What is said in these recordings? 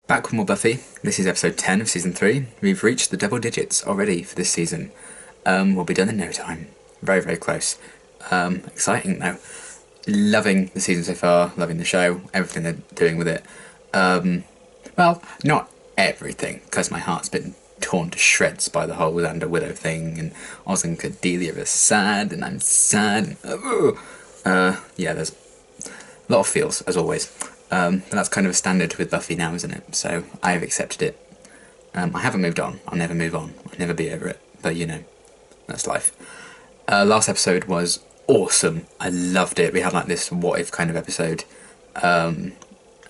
Back with more Buffy. This is episode 10 of season 3. We've reached the double digits already for this season. We'll be done in no time. Very, very close. Exciting though. Loving the season so far, loving the show, everything they're doing with it. Well, not everything, because my heart's been torn to shreds by the whole Xander Widow thing, and Oz and Cordelia are sad, and I'm sad. Yeah, there's a lot of feels, as always. But that's kind of a standard with Buffy now, isn't it? So I've accepted it. I haven't moved on. I'll never move on. I'll never be over it. But you know, that's life. Last episode was awesome. I loved it. We had like this what if kind of episode. And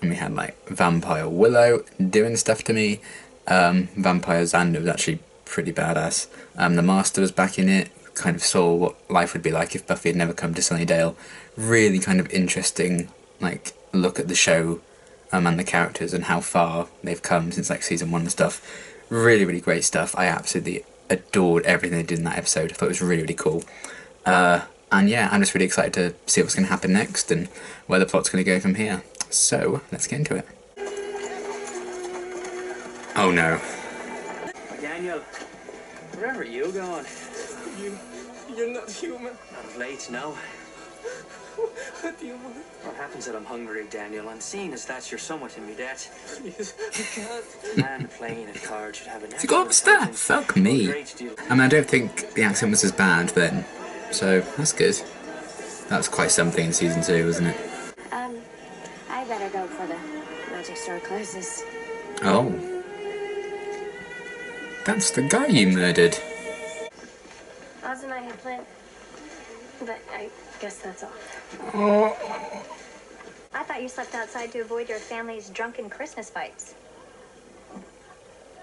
we had like Vampire Willow doing stuff to me. Vampire Xander was actually pretty badass. The Master was back in it. Kind of saw what life would be like if Buffy had never come to Sunnydale. Really kind of interesting, like, look at the show and the characters and how far they've come since like season 1 and stuff. Really, really great stuff. I absolutely adored everything they did in that episode. I thought it was really, really cool. And yeah, I'm just really excited to see what's going to happen next and where the plot's going to go from here. So, let's get into it. Oh no. Daniel, where are you going? You're not human. Not of late, no. What do you want? What happens that I'm hungry, Daniel, and seeing as that you're somewhat in my debt. Please, you can't. A man playing a card should have an Has he got stuff? Fuck me. I mean, I don't think the accent was as bad then, so that's good. That's quite something in season 2, wasn't it? I better go for the magic store closes. Oh. That's the guy you murdered. Oz and I had planned, but I guess that's all. Oh. I thought you slept outside to avoid your family's drunken Christmas fights.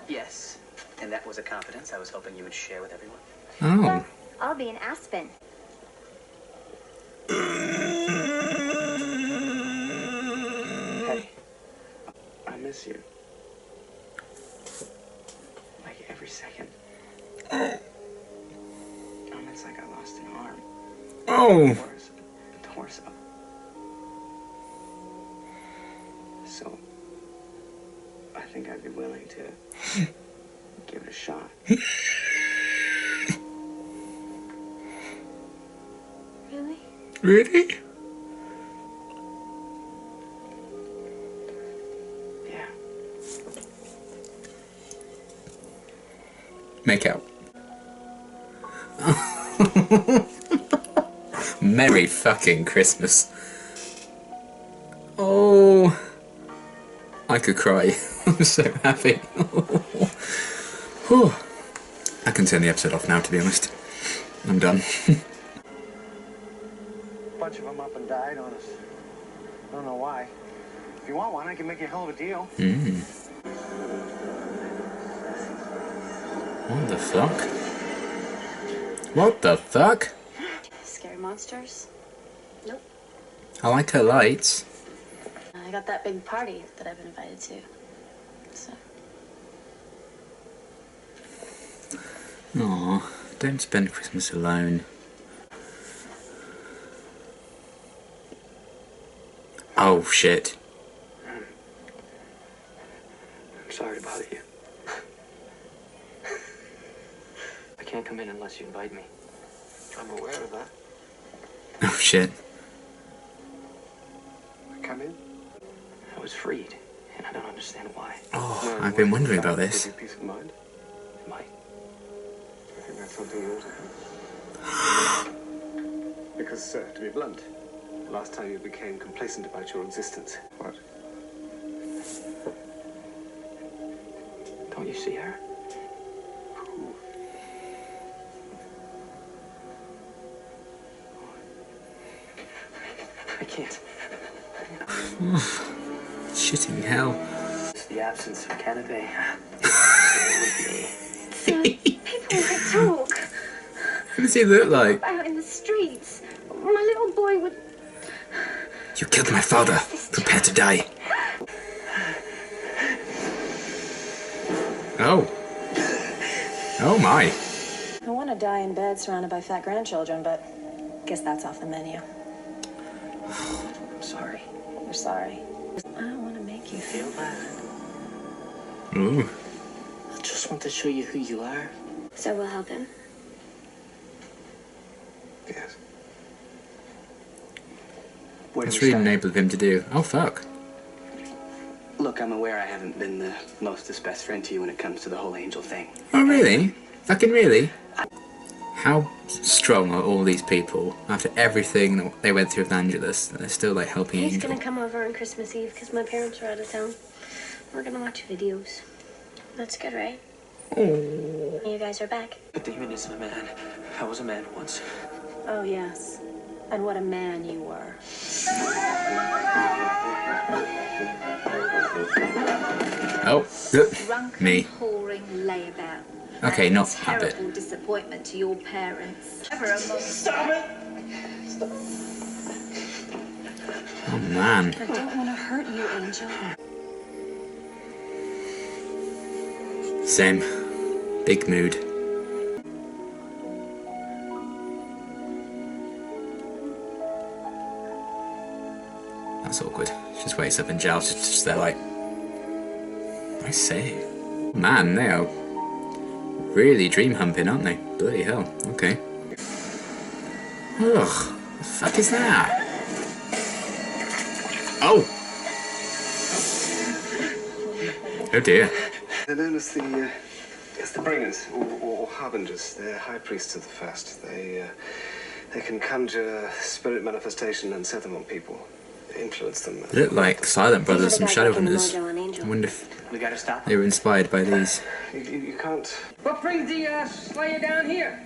Yes, and that was a confidence I was hoping you would share with everyone. Oh. Well, I'll be in Aspen. Hey, I miss you. Like every second. It's like I lost an arm. Oh. A torso. So, I think I'd be willing to give it a shot. Really? Really? Yeah. Make out. Merry fucking Christmas. Oh, I could cry. I'm so happy. Whew. I can turn the episode off now, to be honest. I'm done. A bunch of them up and died on us. I don't know why. If you want one, I can make you a hell of a deal. What the fuck? What the fuck? Scary monsters? Nope. I like her lights. I got that big party that I've been invited to. So. Aw, don't spend Christmas alone. Oh shit. I'm sorry to bother you. I can't come in unless you invite me. I'm aware of that. Oh shit. Come in. I was freed, and I don't understand why. Oh, I've been wondering about this. Give you peace of mind. It might. I think that's something you ought to. Because, to be blunt, the last time you became complacent about your existence. What? Don't you see her? Who? I can't. Shitting hell. It's the absence of canapé. People might talk What does he look like? out in the streets. My little boy would... You killed my father. Prepare to die. Oh. Oh my. I want to die in bed surrounded by fat grandchildren, but guess that's off the menu. I'm sorry. You're sorry. I don't want to make you feel Feel bad. Ooh. I just want to show you who you are. So we'll help him. Yes. Where do That's we really start? enable of him to do. Oh, fuck. Look, I'm aware I haven't been the mostest best friend to you when it comes to the whole angel thing. Oh, really? Fucking really? How strong are all these people after everything that they went through with Angelus? They're still, like, helping He's Angel. gonna come over on Christmas Eve because my parents are out of town. We're gonna watch videos. That's good, right? Oh. You guys are back. A demon isn't a man. I was a man once. Oh, yes. And what a man you were. Oh. Drunken, Me. whoring layabout. Okay, A not that bit. terrible disappointment to your parents. Ever among Stop it! Oh, man. I don't want to hurt you, Angel. Same. Big mood. That's awkward. She just wakes up in jail, just there like... I say. Man, they are really dream humping, aren't they? Bloody hell. Okay. Ugh. The fuck is that? Oh! Oh dear. They're known as the bringers, or harbingers. They're high priests of the first. They can conjure spirit manifestation and set them on people, influence them. They look like Silent Brothers These are from the guys working the Shadowhunters. mojo on Angel. I wonder if We gotta stop. they were inspired by these. You can't. What brings the Slayer down here?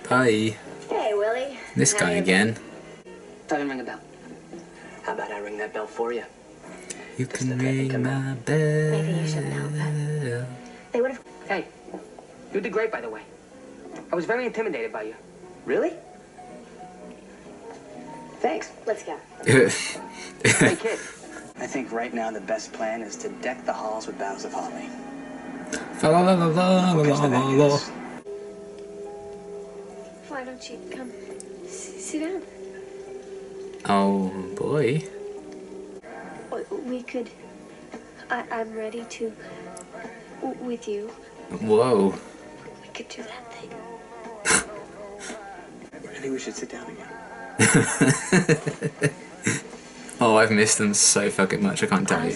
Bye. Hey, Willie. This How guy you again. Doesn't ring a bell. How about I ring that bell for you? You Doesn't can the baby ring come my out? bell. Maybe you shouldn't help him. They would have. Hey, you did great, by the way. I was very intimidated by you. Really? Thanks. Let's go. Hey, kid. I think right now the best plan is to deck the halls with boughs of holly. Fa la la la la la la la la. Why don't you come sit down? Oh boy. We could. I'm ready to. With you. Whoa. We could do that thing. I think we should sit down again. Oh, I've missed them so fucking much, I can't tell you.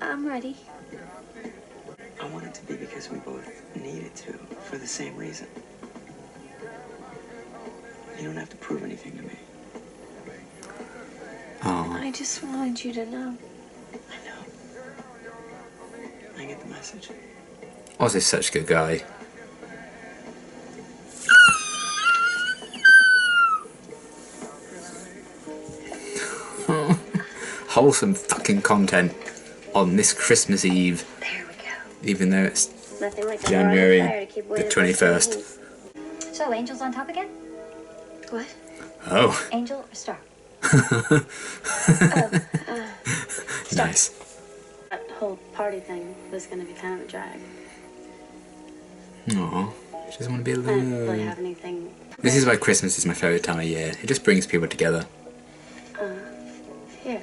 I'm ready. I want it to be because we both needed to, for the same reason. You don't have to prove anything to me. Oh. I just wanted you to know. I know. I get the message. Oz is such a good guy. Wholesome fucking content on this Christmas Eve, There we go. even though it's Nothing like a January roaring fire to keep away the the 21st. So, Angel's on top again? What? Oh, Angel or Star? nice. That whole party thing was gonna be kind of a drag. Aw, she doesn't want to be I didn't really alone. have anything. This is why Christmas is my favourite time of year. It just brings people together. Here.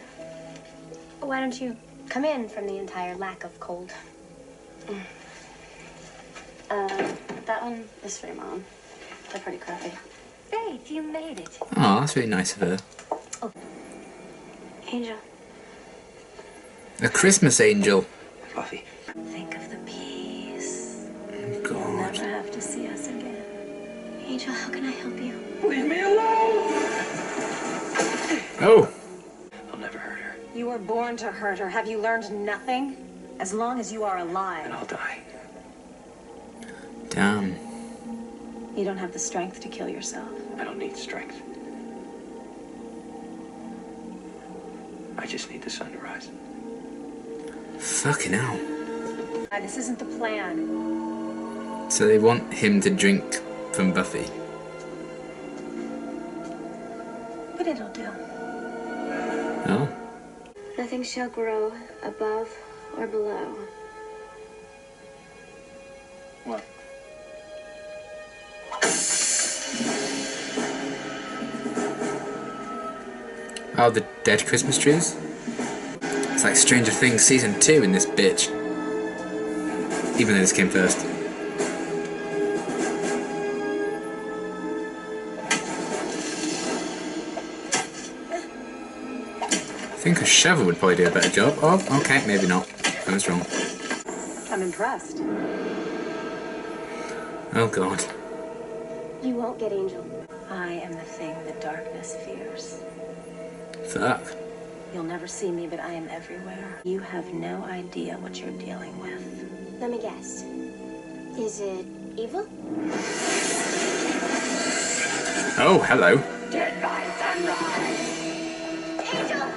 Why don't you come in from the entire lack of cold? That one is for your mom. They're pretty crappy. Faith, you made it. Oh, that's really nice of her. Angel. A Christmas angel. Buffy. Think of the peace. You'll God. never have to see us again. Angel, how can I help you? Leave me alone! Oh, I'll never hurt her, You were born to hurt her. Have you learned nothing? As long as you are and alive, I'll die. damn. you don't have the strength to kill yourself. I don't need strength. I just need the sun to rise. Fucking hell. This isn't the plan. So they want him to drink from Buffy. But it'll do. Oh. Nothing shall grow above or below. What? Oh, the dead Christmas trees? It's like Stranger Things Season 2 in this bitch. Even though this came first. I think a shovel would probably do a better job. Oh, okay, maybe not. I was wrong. I'm impressed. Oh god. You won't get Angel. I am the thing that darkness fears. Fuck. You'll never see me, but I am everywhere. You have no idea what you're dealing with. Let me guess. Is it evil? Oh, hello. Dead by sunrise. Angel!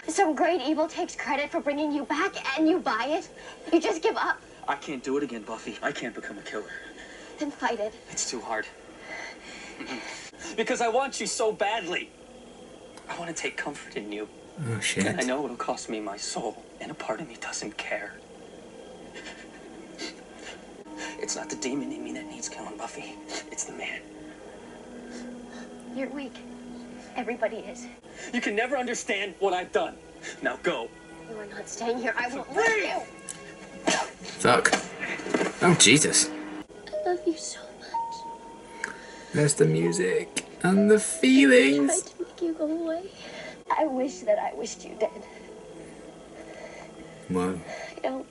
Some great evil takes credit for bringing you back, and you buy it? You just give up? I can't do it again, Buffy. I can't become a killer. Then fight it. It's too hard. Because I want you so badly. I want to take comfort in you. Oh shit. And I know it'll cost me my soul, and a part of me doesn't care. It's not the demon in me that needs killing, Buffy. It's the man. You're weak. Everybody is. You can never understand what I've done. Now go. You are not staying here. I won't let you. Fuck. Oh Jesus. I love you so much. There's the music and the I tried feelings. to make you go away. I wish that I wished you dead. Whoa. I don't.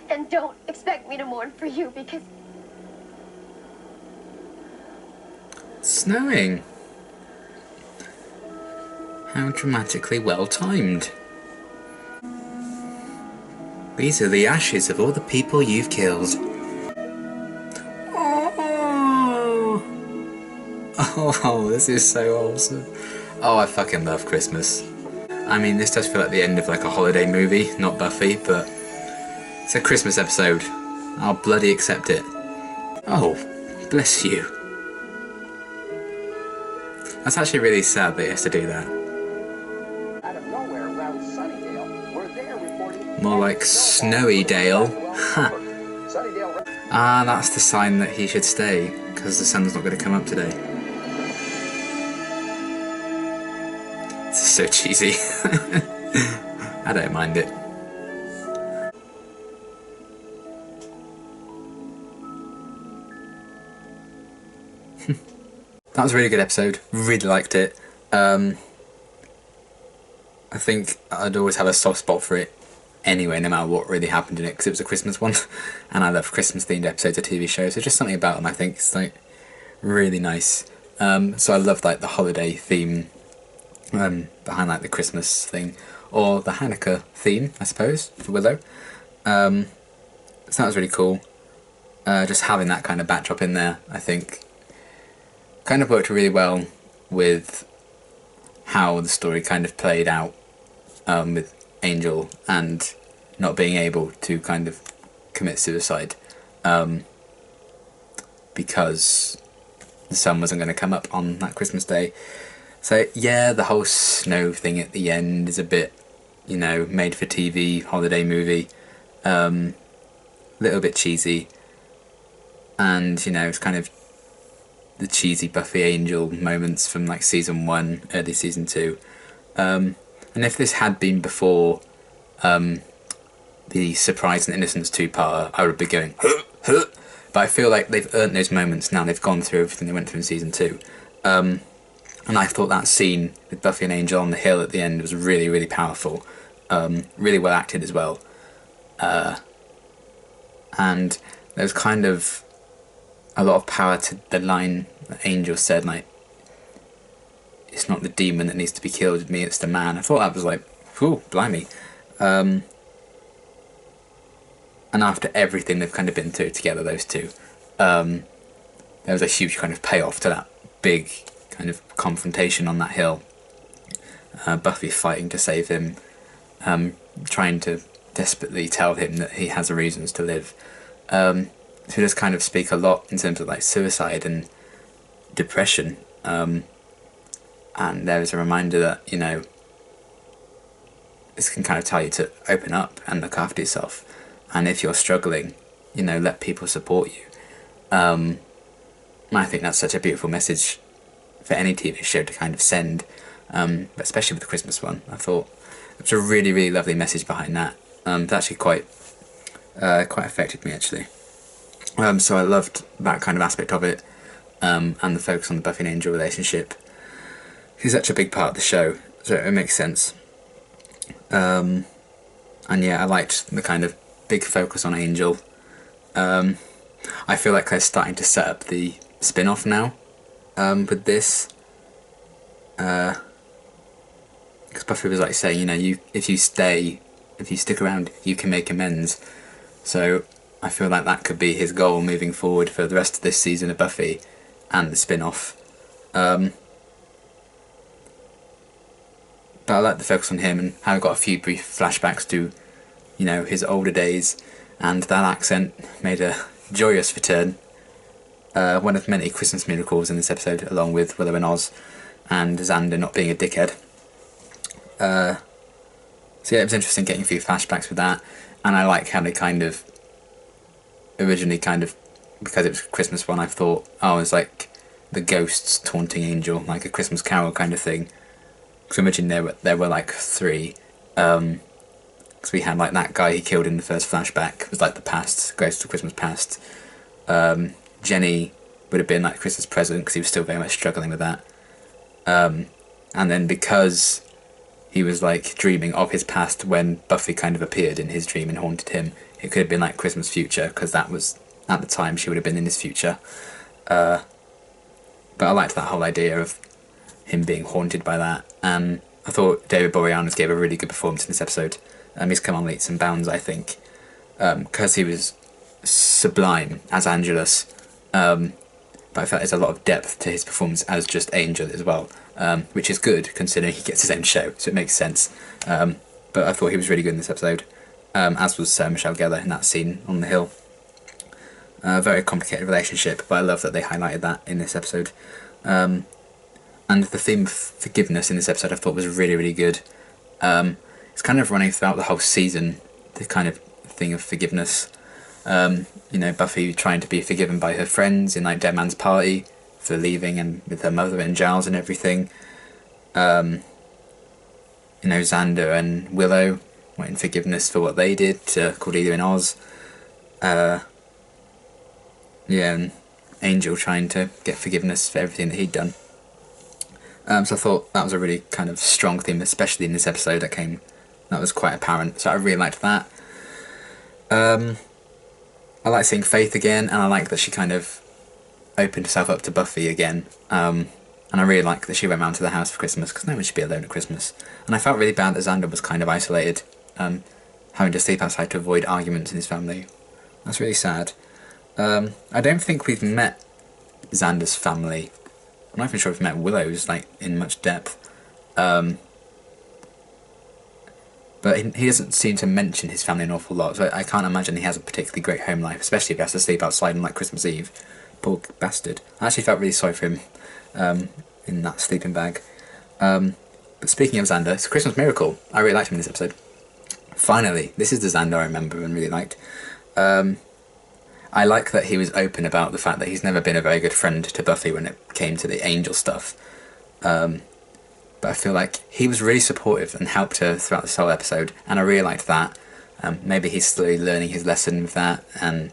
And don't expect me to mourn for you because It's snowing. How dramatically well timed. These are the ashes of all the people you've killed. Oh, this is so awesome. Oh, I fucking love Christmas. I mean, this does feel like the end of like a holiday movie, not Buffy, but it's a Christmas episode. I'll bloody accept it. Oh, bless you. That's actually really sad that he has to do that. Out of nowhere around Sunnydale, where they're reporting... More like Snowy Dale. Ha! Sunnydale... Ah, that's the sign that he should stay, because the sun's not going to come up today. This is so cheesy. I don't mind it. That was a really good episode. Really liked it. I think I'd always have a soft spot for it anyway, no matter what really happened in it, because it was a Christmas one, and I love Christmas themed episodes of TV shows. So just something about them, I think, is like really nice. So I love like the holiday theme behind like the Christmas thing, or the Hanukkah theme, I suppose, for Willow. So that was really cool. Just having that kind of backdrop in there, I think, kind of worked really well with how the story kind of played out, with Angel and not being able to kind of commit suicide because the sun wasn't going to come up on that Christmas day. So yeah, the whole snow thing at the end is a bit, you know, made for TV holiday movie, little bit cheesy, and you know, it's kind of the cheesy Buffy Angel moments from like season 1, early season 2. And if this had been before the Surprise and Innocence 2-parter, I would be going, huh, huh. But I feel like they've earned those moments now. They've gone through everything they went through in season 2. And I thought that scene with Buffy and Angel on the hill at the end was really, really powerful. Really well acted as well. And there's kind of a lot of power to the line that Angel said, like, it's not the demon that needs to be killed with me, it's the man. I thought that was like, whew, blimey. And after everything they've kind of been through together, those two, there was a huge kind of payoff to that big kind of confrontation on that hill. Buffy fighting to save him, trying to desperately tell him that he has reasons to live. So just kind of speak a lot in terms of like suicide and depression. And there's a reminder that, you know, this can kind of tell you to open up and look after yourself. And if you're struggling, you know, let people support you. I think that's such a beautiful message for any TV show to kind of send. but especially with the Christmas one. I thought it was a really, really lovely message behind that. It actually quite affected me, actually. So I loved that kind of aspect of it, and the focus on the Buffy and Angel relationship. He's such a big part of the show, so it makes sense. And yeah, I liked the kind of big focus on Angel. I feel like they're starting to set up the spin-off now, with this. Because Buffy was like saying, you know, if you stick around, you can make amends. So I feel like that could be his goal moving forward for the rest of this season of Buffy and the spin-off. But I like the focus on him and how I got a few brief flashbacks to, you know, his older days, and that accent made a joyous return. One of many Christmas miracles in this episode, along with Willow and Oz, and Xander not being a dickhead. So yeah, it was interesting getting a few flashbacks with that, and I like how they kind of, originally kind of, because it was a Christmas one, I thought, oh, it was like the ghosts taunting Angel, like a Christmas Carol kind of thing. Because originally there were like three, because we had like that guy he killed in the first flashback was like the past, Ghost of Christmas Past. Jenny would have been like Christmas Present because he was still very much struggling with that. And then because he was like dreaming of his past when Buffy kind of appeared in his dream and haunted him, it could have been like Christmas Future because that was at the time she would have been in his future. But I liked that whole idea of him being haunted by that. I thought David Boreanaz gave a really good performance in this episode. He's come on leaps and bounds, I think, because he was sublime as Angelus. But I felt there's a lot of depth to his performance as just Angel as well, which is good considering he gets his own show, so it makes sense. But I thought he was really good in this episode, as was Sarah Michelle Gellar in that scene on the hill. Very complicated relationship, but I love that they highlighted that in this episode. And the theme of forgiveness in this episode I thought was really, really good. It's kind of running throughout the whole season, the kind of thing of forgiveness. You know, Buffy trying to be forgiven by her friends in like Dead Man's Party for leaving, and with her mother and Giles and everything. You know, Xander and Willow wanting forgiveness for what they did to Cordelia and Oz. Yeah, and Angel trying to get forgiveness for everything that he'd done. So I thought that was a really kind of strong theme, especially in this episode that was quite apparent. So I really liked that. I like seeing Faith again, and I like that she kind of opened herself up to Buffy again. And I really like that she went round to the house for Christmas, because no one should be alone at Christmas. And I felt really bad that Xander was kind of isolated, having to sleep outside to avoid arguments in his family. That's really sad. I don't think we've met Xander's family. I'm not even sure if we've met Willow's like in much depth. But he doesn't seem to mention his family an awful lot, so I can't imagine he has a particularly great home life, especially if he has to sleep outside on like Christmas Eve. Poor bastard. I actually felt really sorry for him in that sleeping bag. But speaking of Xander, it's a Christmas miracle. I really liked him in this episode. Finally, this is the Xander I remember and really liked. I like that he was open about the fact that he's never been a very good friend to Buffy when it came to the Angel stuff. But I feel like he was really supportive and helped her throughout this whole episode, and I really liked that. Maybe he's slowly learning his lesson with that, and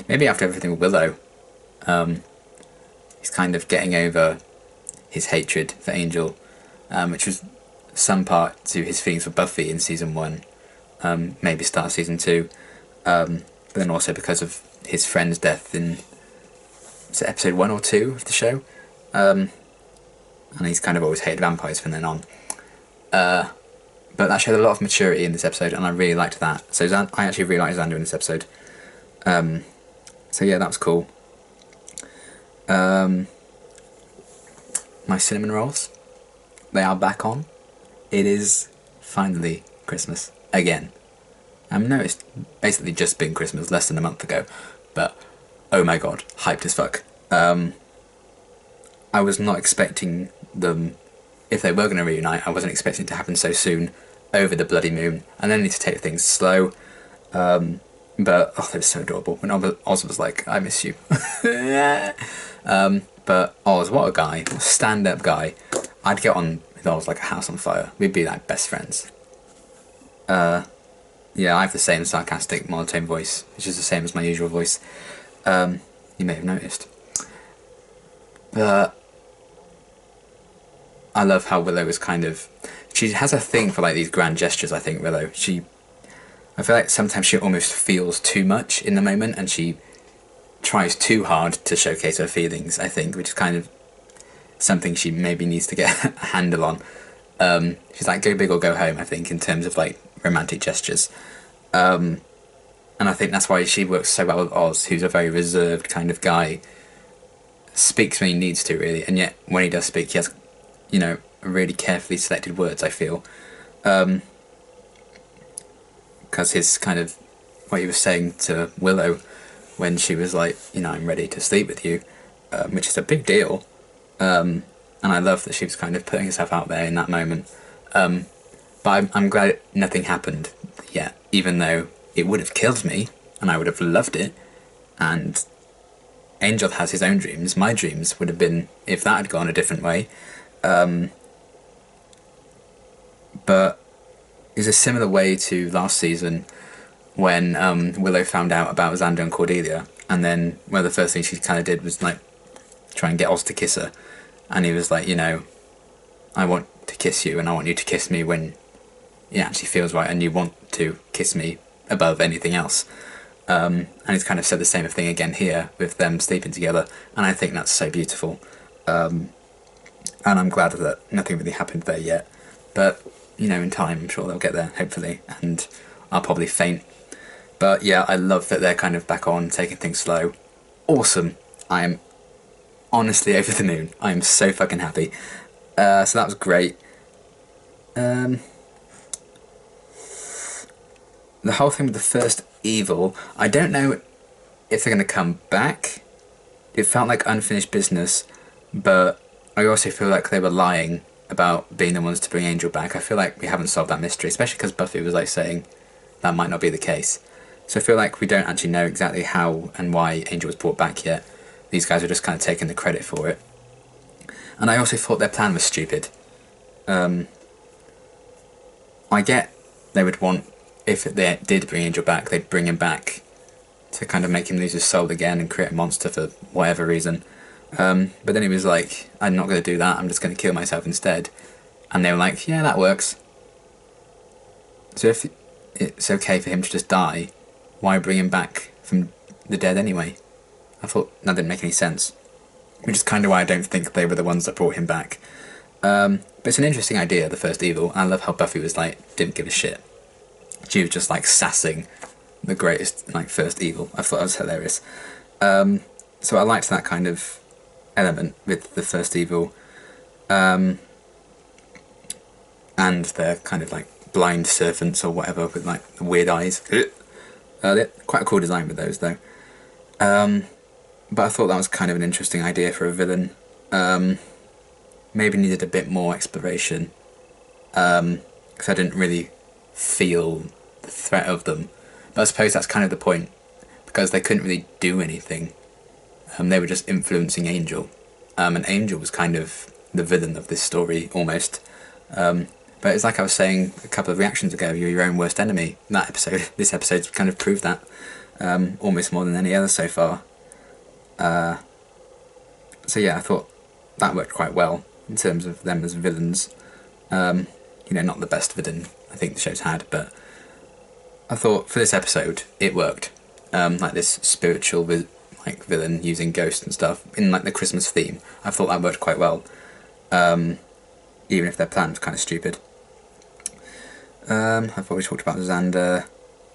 maybe after everything with Willow, he's kind of getting over his hatred for Angel, which was some part to his feelings for Buffy in season 1, maybe start of season 2, but then also because of his friend's death in episode 1 or 2 of the show. And he's kind of always hated vampires from then on. But that showed a lot of maturity in this episode, and I really liked that. So I actually really liked Xander in this episode. So yeah, that was cool. My cinnamon rolls, they are back on. It is finally Christmas again. I know it's basically just been Christmas less than a month ago, but oh my god, hyped as fuck. I was not expecting them, if they were going to reunite, I wasn't expecting it to happen so soon over the bloody moon, and then need to take things slow. But oh, they were so adorable when Oz was like, I miss you. But Oz, what a guy, stand-up guy. I'd get on if I was like a house on fire. We'd be like best friends. Yeah, I have the same sarcastic monotone voice, which is the same as my usual voice. You may have noticed. But I love how Willow is kind of... She has a thing for like these grand gestures, I think, Willow. I feel like sometimes she almost feels too much in the moment, and she tries too hard to showcase her feelings, I think, which is kind of something she maybe needs to get a handle on. She's like, go big or go home, I think, in terms of like romantic gestures. And I think that's why she works so well with Oz, who's a very reserved kind of guy. Speaks when he needs to, really, and yet when he does speak, he has, you know, really carefully selected words, I feel. Because his kind of, what he was saying to Willow when she was like, you know, I'm ready to sleep with you, which is a big deal. And I love that she was kind of putting herself out there in that moment. But I'm glad nothing happened yet, even though it would have killed me, and I would have loved it. And Angel has his own dreams. My dreams would have been if that had gone a different way. But it's a similar way to last season when Willow found out about Xander and Cordelia, and then one of the first things she kind of did was like try and get Oz to kiss her, and he was like, you know, I want to kiss you, and I want you to kiss me when it actually feels right, and you want to kiss me above anything else. And he's kind of said the same thing again here with them sleeping together, and I think that's so beautiful. And I'm glad that nothing really happened there yet, but you know, in time I'm sure they'll get there, hopefully, and I'll probably faint. But yeah, I love that they're kind of back on, taking things slow. Awesome. I am honestly over the moon. I am so fucking happy. So that was great. The whole thing with the first evil, I don't know if they're going to come back. It felt like unfinished business, but I also feel like they were lying about being the ones to bring Angel back. I feel like we haven't solved that mystery, especially because Buffy was like saying that might not be the case. So I feel like we don't actually know exactly how and why Angel was brought back yet. These guys are just kind of taking the credit for it. And I also thought their plan was stupid. I get they would want, if they did bring Angel back, they'd bring him back to kind of make him lose his soul again and create a monster for whatever reason. But then he was like, I'm not going to do that, I'm just going to kill myself instead. And they were like, yeah, that works. So if it's okay for him to just die, why bring him back from the dead anyway? I thought that didn't make any sense. Which is kind of why I don't think they were the ones that brought him back. But it's an interesting idea, the first evil. I love how Buffy was like, didn't give a shit. She was just like sassing the greatest like first evil. I thought that was hilarious. So I liked that kind of element with the first evil. And their kind of like blind servants or whatever with like weird eyes. They're quite a cool design with those though. But I thought that was kind of an interesting idea for a villain. Maybe needed a bit more exploration. Because I didn't really feel the threat of them. But I suppose that's kind of the point. Because they couldn't really do anything. They were just influencing Angel. And Angel was kind of the villain of this story, almost. But it's like I was saying a couple of reactions ago, you're your own worst enemy. That episode, this episode's kind of proved that. Almost more than any other so far. So yeah, I thought that worked quite well in terms of them as villains. You know, not the best villain I think the show's had, but I thought for this episode it worked. Like this spiritual like villain using ghosts and stuff in like the Christmas theme. I thought that worked quite well. Even if their plan was kind of stupid. I've already talked about Xander.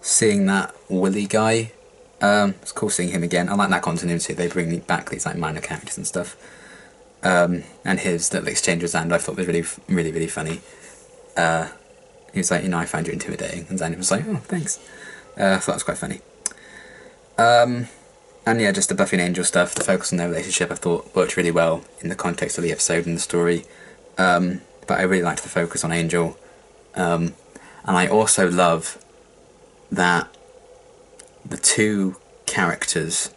Seeing that Willy guy, it's cool seeing him again. I like that continuity. They bring back these like minor characters and stuff. And his little exchange with Xander I thought was really, really, really funny. He was like, you know, I find you intimidating. And Xander was like, oh, thanks. I thought that was quite funny. And yeah, just the Buffy and Angel stuff, the focus on their relationship I thought worked really well in the context of the episode and the story. But I really liked the focus on Angel. And I also love that the two characters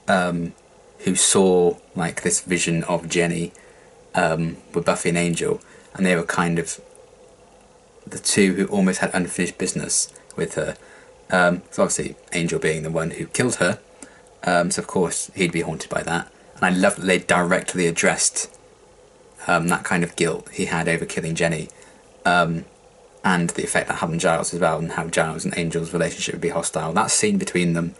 who saw like this vision of Jenny with Buffy and Angel, and they were kind of the two who almost had unfinished business with her. So obviously Angel being the one who killed her, so of course he'd be haunted by that. And I love that they directly addressed that kind of guilt he had over killing Jenny, and the effect that had on Giles as well, and how Giles and Angel's relationship would be hostile. That scene between them,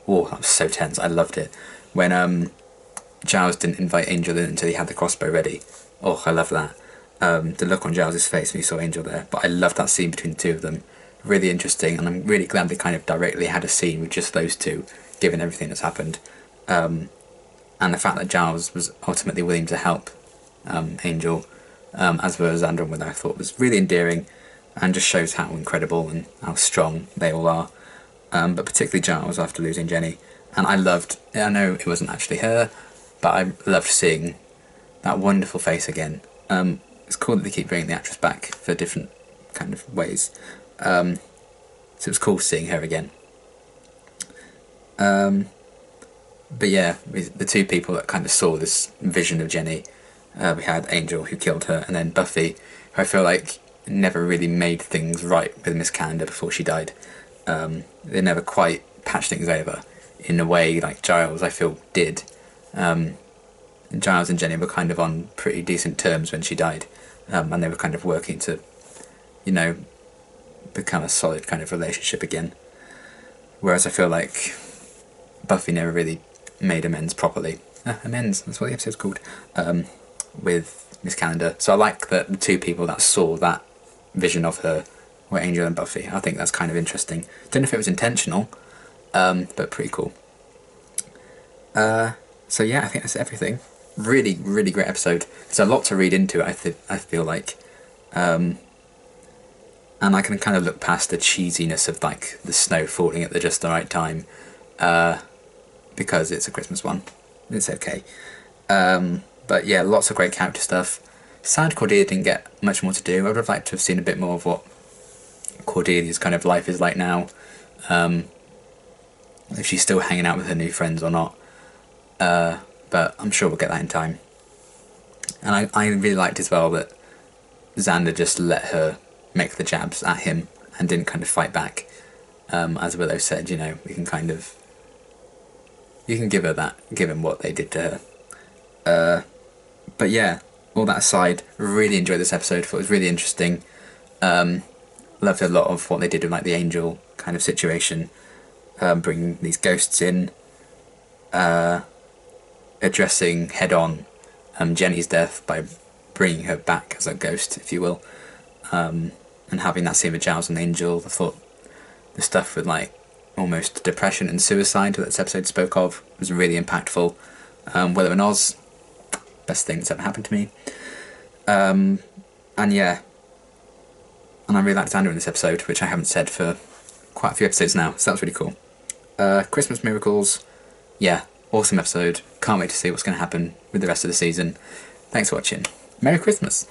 oh, that was so tense. I loved it. When Giles didn't invite Angel in until he had the crossbow ready. Oh, I love that. The look on Giles' face when he saw Angel there. But I loved that scene between the two of them. Really interesting, and I'm really glad they kind of directly had a scene with just those two, given everything that's happened. And the fact that Giles was ultimately willing to help Angel, as well as Xander, which I thought was really endearing, and just shows how incredible and how strong they all are. But particularly Giles after losing Jenny. And I know it wasn't actually her, but I loved seeing that wonderful face again. It's cool that they keep bringing the actress back for different kind of ways. So it was cool seeing her again. But yeah, the two people that kind of saw this vision of Jenny, we had Angel, who killed her, and then Buffy, who I feel like never really made things right with Miss Calendar before she died. They never quite patched things over in a way like Giles, I feel, did. Giles and Jenny were kind of on pretty decent terms when she died, and they were kind of working to, you know, become a solid kind of relationship again. Whereas I feel like Buffy never really made amends properly. Amends, that's what the episode's called, with Miss Calendar. So I like that the two people that saw that vision of her were Angel and Buffy. I think that's kind of interesting. Don't know if it was intentional, but pretty cool. So yeah, I think that's everything. Really, really great episode. There's a lot to read into it, I feel like. And I can kind of look past the cheesiness of like the snow falling at just the right time, because it's a Christmas one. It's okay. But yeah, lots of great character stuff. Sad Cordelia didn't get much more to do. I would have liked to have seen a bit more of what Cordelia's kind of life is like now. If she's still hanging out with her new friends or not. But I'm sure we'll get that in time. And I really liked as well that Xander just let her make the jabs at him and didn't kind of fight back. As Willow said, you know, we can kind of... You can give her that, given what they did to her. But yeah, all that aside, really enjoyed this episode. Thought it was really interesting. Loved a lot of what they did with like the Angel kind of situation. Bringing these ghosts in. Addressing head-on Jenny's death by bringing her back as a ghost, if you will. And having that scene with Giles and Angel. I thought the stuff with like almost depression and suicide that this episode spoke of was really impactful. Willow and Oz, best thing that's ever happened to me. And yeah, and I really liked Xander in this episode, which I haven't said for quite a few episodes now, so that was really cool. Christmas Miracles, yeah, awesome episode. Can't wait to see what's going to happen with the rest of the season. Thanks for watching. Merry Christmas!